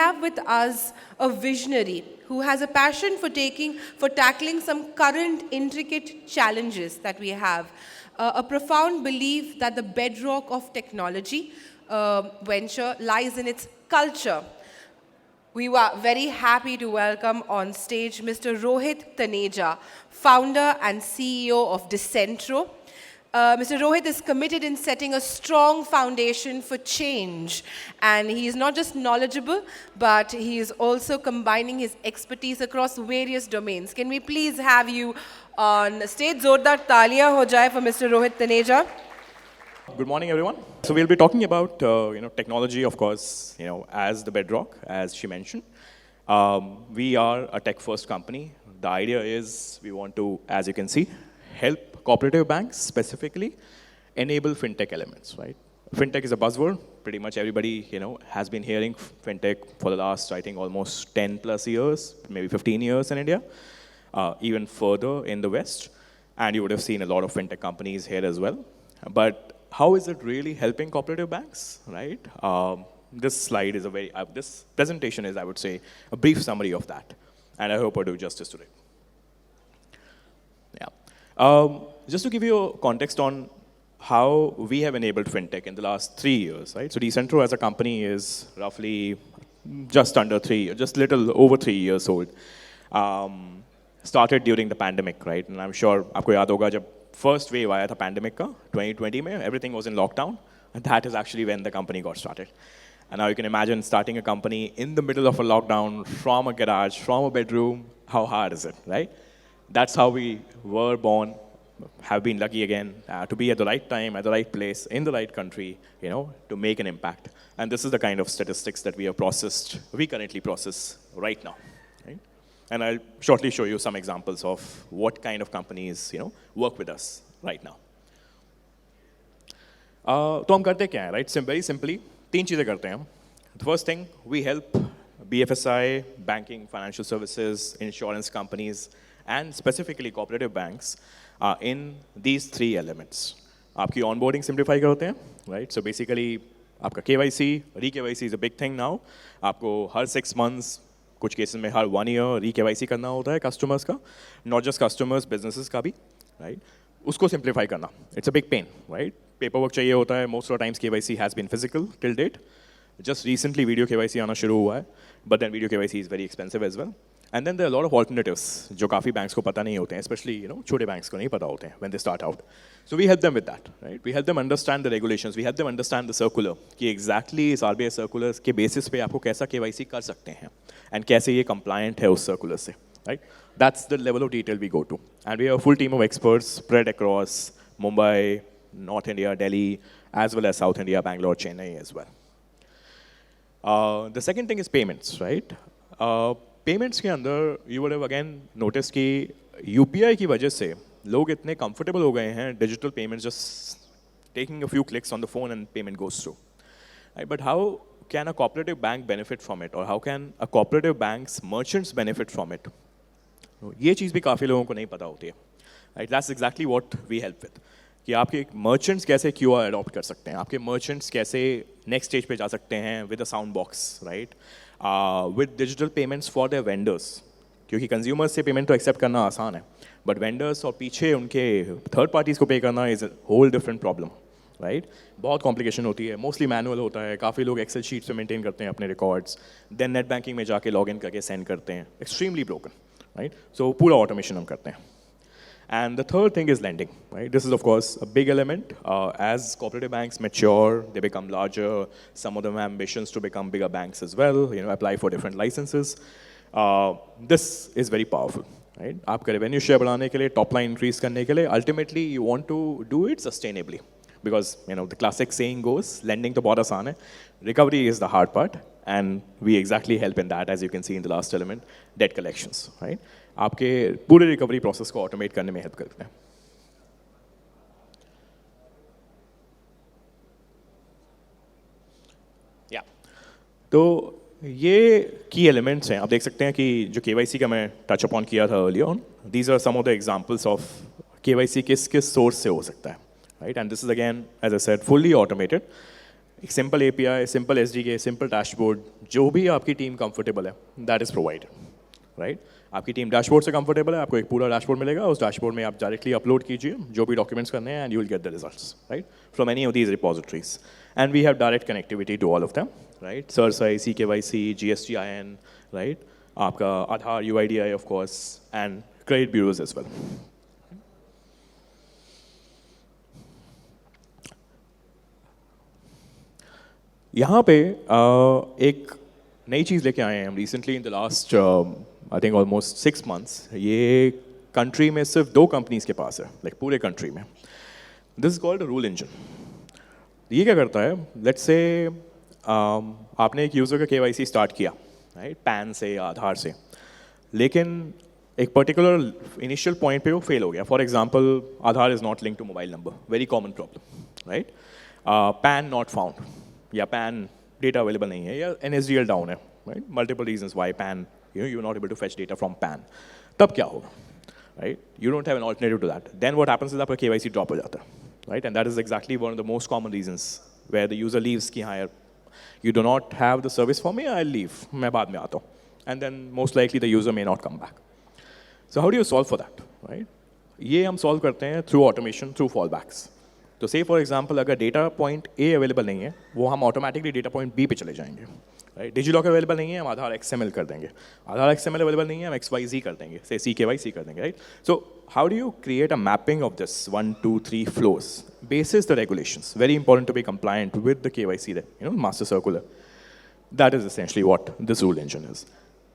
have with us a visionary who has a passion for tackling some current intricate challenges that we have. A profound belief that the bedrock of technology venture lies in its culture. We were very happy to welcome on stage Mr. Rohit Taneja, founder and CEO of Decentro. Mr. Rohit is committed in setting a strong foundation for change. And he is not just knowledgeable, but he is also combining his expertise across various domains. Can we please have you on stage? Zordar taaliyan ho jaye for Mr. Rohit Taneja. Good morning, everyone. So we'll be talking about technology, of course, as the bedrock, as she mentioned. We are a tech-first company. The idea is we want to, as you can see, help cooperative banks specifically enable fintech elements, right? Fintech is a buzzword. Pretty much everybody, has been hearing fintech for the last, I think, almost 10 plus years, maybe 15 years in India, even further in the West. And you would have seen a lot of fintech companies here as well. But how is it really helping cooperative banks, right? This slide is this presentation is, I would say, a brief summary of that. And I hope I do justice to it. Yeah. Just to give you a context on how we have enabled fintech in the last 3 years, right? So Decentro as a company is roughly just little over 3 years old. Started during the pandemic, right? And I'm sure आपको याद होगा जब first wave आया था pandemic का 2020 में, everything was in lockdown. And that is actually when the company got started. And now you can imagine starting a company in the middle of a lockdown from a garage, from a bedroom. How hard is it, right? That's how we were born. Have been lucky again to be at the right time, at the right place, in the right country, to make an impact. And this is the kind of statistics that we currently process right now. Right? And I'll shortly show you some examples of what kind of companies, work with us right now. तो हम करते क्या हैं, right? Very simply, 3 चीजें करते हैं हम. The first thing, we help BFSI, banking, financial services, insurance companies, and specifically cooperative banks in these 3 elements. आपकी onboarding simplify करते हैं, right? So basically, आपका KYC, re-KYC is a big thing now. आपको हर 6 months, कुछ cases में हर 1 year re-KYC करना होता है customers का, not just customers, businesses का भी, right? उसको simplify करना, it's a big pain, right? Paperwork चाहिए होता है, most of the times KYC has been physical till date. Just recently video KYC आना शुरू हुआ है, but then video KYC is very expensive as well. And then there are a lot of alternatives जो काफ़ी banks को पता नहीं होते हैं, especially छोटे banks को नहीं पता होते हैं when they start out. So we help them with that, right? We help them understand the regulations, we help them understand the circular कि exactly इस RBI circular के basis पे आपको कैसा KYC कर सकते हैं and कैसे ये compliant है उस circular से, right? That's the level of detail we go to. And we have a full team of experts spread across Mumbai, North India, Delhi, as well as South India, Bangalore, Chennai as well. The second thing is payments, right? Payments के अंदर you would have again noticed कि UPI की वजह से लोग इतने comfortable हो गए हैं digital payments, just taking a few clicks on the phone and payment goes through. Right? But how can a cooperative bank benefit from it, or how can a cooperative bank's merchants benefit from it? ये चीज़ भी काफ़ी लोगों को नहीं पता होती है. Right? That's exactly what we help with. कि आपके merchants कैसे QR adopt कर सकते हैं, आपके merchants कैसे next stage पे जा सकते हैं with a sound box, right? With digital payments for their vendors. क्योंकि consumers से payment तो accept करना आसान है, but vendors और पीछे उनके third parties को pay करना is a whole different problem, right? बहुत complication होती है, mostly manual होता है, काफ़ी लोग Excel sheets में maintain करते हैं अपने records, then net banking में जाके login करके send करते हैं, extremely broken, right? So पूरा automation हम करते हैं. And the third thing is lending, right? This is, of course, a big element. As cooperative banks mature, they become larger. Some of them have ambitions to become bigger banks as well, apply for different licenses. This is very powerful, right? आपका revenue share बढ़ाने के लिए, top line increase करने के लिए, ultimately you want to do it sustainably. Because, the classic saying goes, lending to बहुत आसान है, recovery is the hard part. And we exactly help in that, as you can see in the last element, debt collections, right? आपके पूरे recovery process को automate करने में help करते हैं. Yeah. तो ये key elements हैं. आप देख सकते हैं कि जो KYC का मैं touch upon किया था earlier on. These are some of the examples of KYC किस source से हो सकता है, right? And this is again, as I said, fully automated. एक simple API, simple SDK, simple dashboard, जो भी आपकी टीम कंफर्टेबल है, दैट इज प्रोवाइडेड, राइट? आपकी टीम डैशबोर्ड से कंफर्टेबल है, आपको एक पूरा डैशबोर्ड मिलेगा, उस डैशबोर्ड में आप डायरेक्टली अपलोड कीजिए जो भी डॉक्यूमेंट्स करने हैं, and you will get the results, right, from any of these repositories. And we have direct connectivity to all of them, right? �SRSI, CKYC, GSTIN, right? आपका Aadhaar, UIDI of course, and credit bureaus as well. यहाँ पे एक नई चीज़ लेके आए हैं हम recently in the last I think almost 6 months. ये कंट्री में सिर्फ 2 कंपनीज के पास है, लाइक पूरे कंट्री में. This is called rule engine. ये क्या करता है, लेट्स से आपने एक यूज़र का KYC स्टार्ट किया, राइट, पैन से या आधार से, लेकिन एक पर्टिकुलर इनिशियल पॉइंट पे वो फेल हो गया. For example, Aadhaar is not link to mobile number, very common problem, right? PAN not found, या पैन डेटा अवेलेबल नहीं है, या NSDL डाउन है, right? Multiple reasons why PAN, you not able to fetch data from PAN. तब क्या होगा, right? You don't have an alternative to that. Then what happens is आपका KYC drop हो जाता है, right? And that is exactly one of the most common reasons where the user leaves कि हाँ यार, you do not have the service for me, I'll leave, मैं बाद में आता हूँ. And then most likely the user may not come back. So how do you solve for that, right? ये हम solve करते हैं through automation, through fallbacks. तो say for example अगर data point A available नहीं है, वो हम automatically data point B पे चले जाएंगे, right? DigiLocker available नहीं है, हम आधार XML कर देंगे. आधार XML available नहीं है, हम XYZ कर देंगे, say CKYC कर देंगे, right? So how do you create a mapping of this 1, 2, 3 flows basis the regulations? Very important to be compliant with the KYC, master circular. That is essentially what this rule engine is.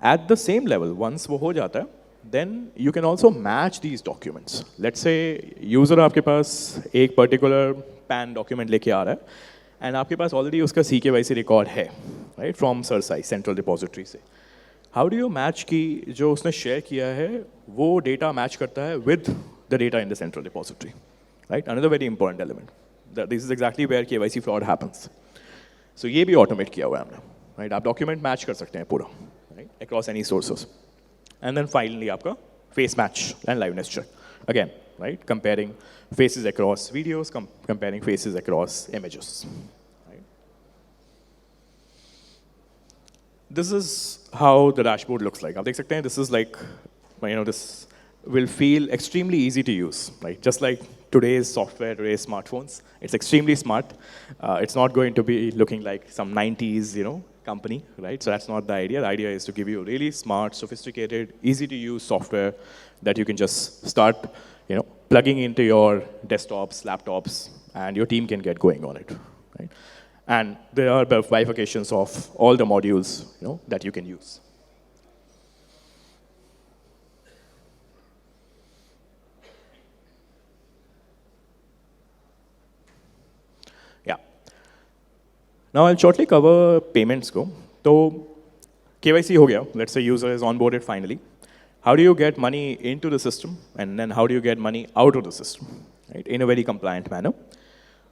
At the same level, once वो हो जाता है, then you can also match these documents. Let's say user आपके पास एक particular PAN document लेके आ रहा है, and आपके पास already उसका CKYC record है, right, from �SRSI, central depository से. How do you match कि जो उसने share किया है, वो data match करता है with the data in the central depository, right? Another very important element. This is exactly where KYC fraud happens. So ये भी automate किया हुआ है हमने, right? आप document match कर सकते हैं पूरा, right, across any sources. And then finally आपका face match and liveness check. Again, right, comparing faces across videos, comparing faces across images. Right? This is how the dashboard looks like. आप देख सकते हैं, this is like, this will feel extremely easy to use, right? Just like today's software, today's smartphones, it's extremely smart. It's not going to be looking like some 90s, company, right? So that's not the idea. The idea is to give you really smart, sophisticated, easy to use software that you can just start, plugging into your desktops, laptops, and your team can get going on it, right? And there are bifurcations of all the modules, that you can use. Yeah. Now I'll shortly cover payments go. So KYC हो गया. Let's say user is onboarded finally. How do you get money into the system, and then how do you get money out of the system, right? In a very compliant manner.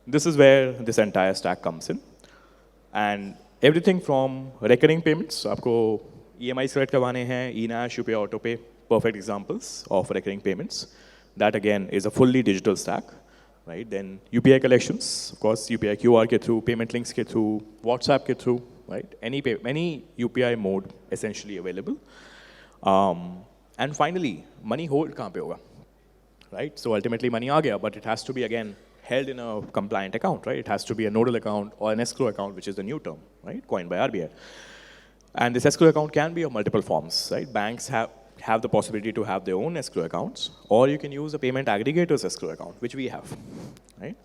This is where this entire stack comes in, and everything from recurring payments. आपको EMI select करवाने हैं, eNACH, UPI AutoPay, perfect examples of recurring payments. That again is a fully digital stack. Right, then UPI collections, of course, UPI QR के through, payment links के through, WhatsApp के through, right? Any UPI mode essentially available. And finally, money hold कहाँ पे होगा, right? So ultimately money आ गया, but it has to be again held in a compliant account, right? It has to be a nodal account or an escrow account, which is the new term, right? Coined by RBI. And this escrow account can be of multiple forms, right? Banks have the possibility to have their own escrow accounts, or you can use a payment aggregator's escrow account, which we have, right?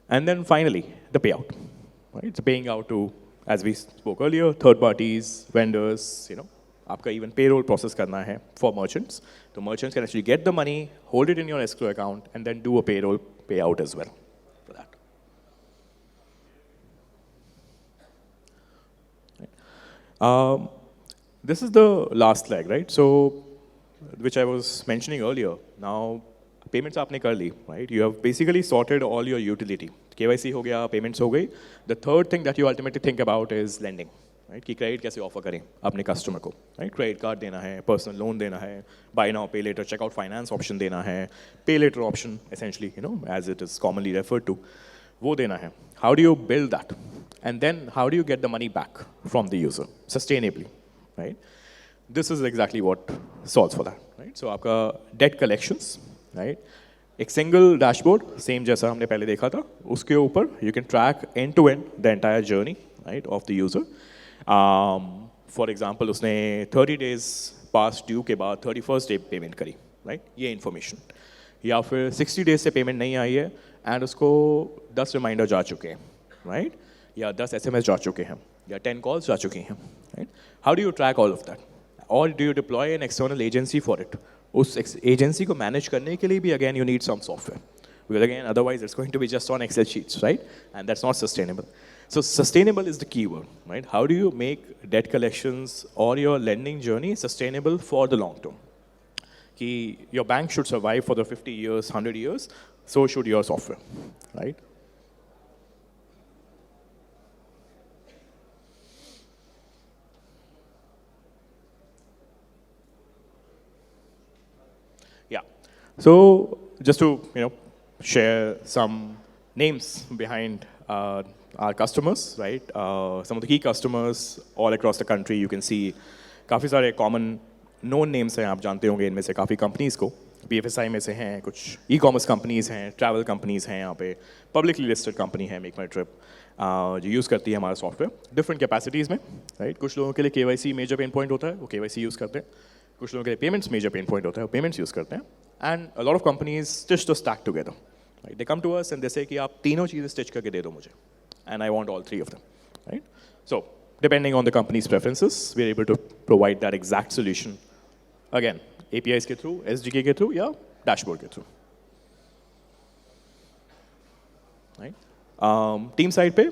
And then finally, the payout, right? It's paying out to, as we spoke earlier, third parties, vendors, आपका even payroll process करना है for merchants. So merchants can actually get the money, hold it in your escrow account, and then do a payroll payout as well for that. Right. This is the last leg, right? So, which I was mentioning earlier. Now, payments आपने कर ली, right? You have basically sorted all your utility. KYC हो गया, payments हो गई. The third thing that you ultimately think about is lending, right? कि credit कैसे offer करें अपने customer को, right? Credit card देना है, personal loan देना है, buy now, pay later, checkout finance option देना है, pay later option essentially, as it is commonly referred to. वो देना है. How do you build that? And then how do you get the money back from the user sustainably, right? This is exactly what solves for that, right? So आपका debt collections, right? एक single dashboard, same जैसा हमने पहले देखा था, उसके ऊपर you can track end to end the entire journey, right, of the user. For example, उसने 30 days past due के बाद 31st day payment करी, right? ये information. या फिर 60 days से payment नहीं आई है and उसको 10 reminder जा चुके हैं, right? या 10 SMS जा चुके हैं, या 10 calls जा चुकी हैं, right? How do you track all of that? Or do you deploy an external agency for it? उस agency को manage करने के लिए भी again you need some software. Because again, otherwise it's going to be just on Excel sheets, right? And that's not sustainable. So sustainable is the key word, right? How do you make debt collections or your lending journey sustainable for the long term? Ki your bank should survive for the 50 years, 100 years, so should your software, right? Yeah. So just to share some names behind our customers, right? Some of the key customers all across the country. You can see काफ़ी सारे common known names हैं, आप जानते होंगे इनमें से काफ़ी companies को. BFSI में से हैं, कुछ e-commerce companies हैं, travel companies हैं यहाँ पे, publicly listed company है Make My Trip, जो use करती है हमारा software different capacities में, right? कुछ लोगों के लिए KYC major pain point होता है, वो KYC use करते हैं. कुछ लोगों के लिए payments major pain point होता है, वो payments use करते हैं. And a lot of companies stitch the stack together. Right? They come to us and they say कि आप तीनों चीज़ें stitch करके दे दो मुझे, and I want all three of them. Right? So depending on the company's preferences, we're able to provide that exact solution. Again, APIs के through, SDK के through, या dashboard के through. Right? Team side पे,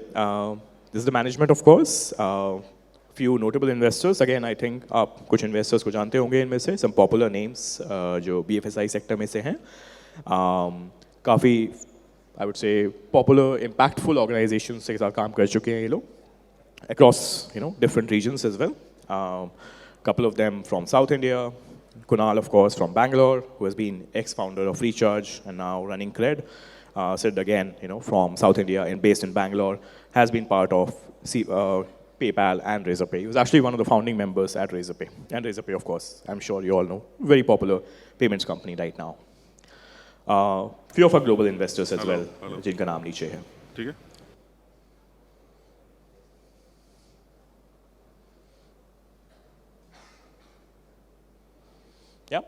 this is the management of course. Few notable investors. Again, I think आप कुछ investors को जानते होंगे इनमें से. Some popular names जो BFSI sector में से हैं. काफ़ी I would say popular, impactful organizations के साथ काम कर चुके हैं ये लोग. Across different regions as well. Couple of them from South India. Kunal, of course, from Bangalore, who has been ex-founder of Recharge and now running Cred. Sid again, from South India and based in Bangalore, has been part of PayPal and Razorpay. He was actually one of the founding members at Razorpay. And Razorpay, of course, I'm sure you all know, very popular payments company right now. Few of our global investors as well, जिनका नाम नीचे है. ठीक है. Yeah,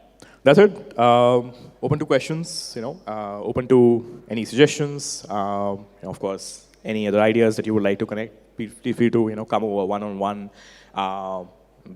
that's it. Open to questions, open to any suggestions. Of course, any other ideas that you would like to connect, feel free to come over one-on-one.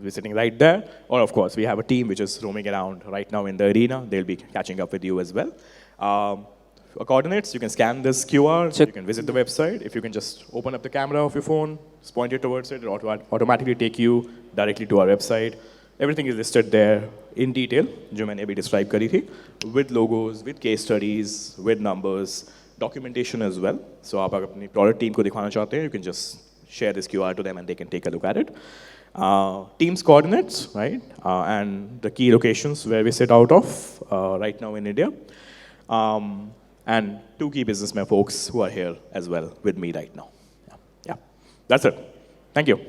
We're sitting right there. Or of course, we have a team which is roaming around right now in the arena. They'll be catching up with you as well. For coordinates, you can scan this QR. You can visit the website. If you can just open up the camera of your phone, point it towards it, it'll automatically take you directly to our website. Everything is listed there in detail, जो मैंने अभी describe करी थी, with logos, with case studies, with numbers, documentation as well. So आप अगर अपनी product team को दिखाना चाहते हैं, you can just share this QR to them and they can take a look at it. Teams coordinates, right? And the key locations where we sit out of right now in India. And 2 key businessmen folks who are here as well with me right now. Yeah. That's it. Thank you.